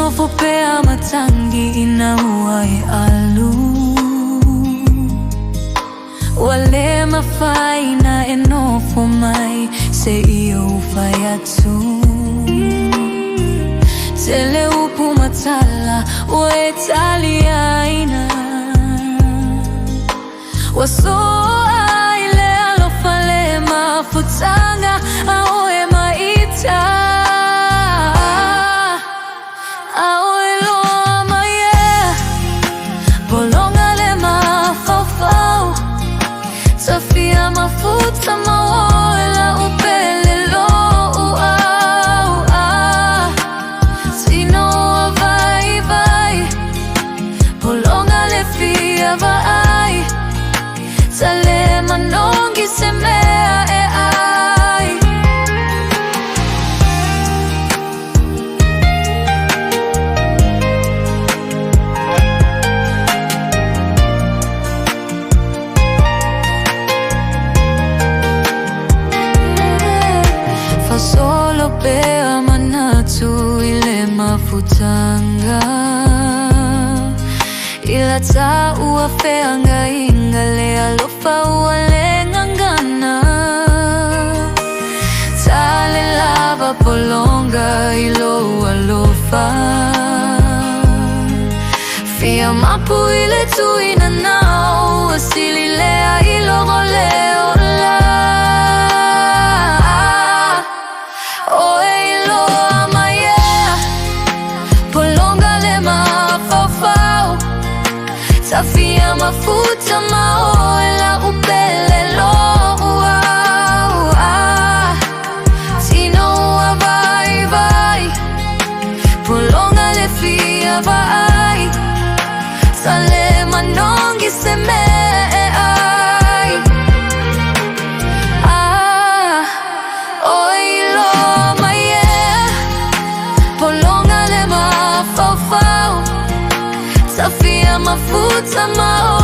Enofo pea matangi inauae alu wale mafai na enofo mai se iyo ufayatu tele upu matala wa Italiaina wasoa ile alofale mafutanga aoe maita aoe loa maye bolonga le mafaufau safia mafuta maoe la upele lo sino vai vai bolonga le fia vai sale manongi semea e ai fa solo pea manatu ile mafutanga ila ta uafeanga ingale alofa uale ngangana tale lava polonga ilo alofa fia mapu ile tuina nao asili lea ilo goleo la oe ilo amaye polonga le mafaufau safia mafuta maoe la upele lo sino vai vai polonga le fia vai sale manongi seme ai oilo maye polonga le mafaufau safia mafuta maoe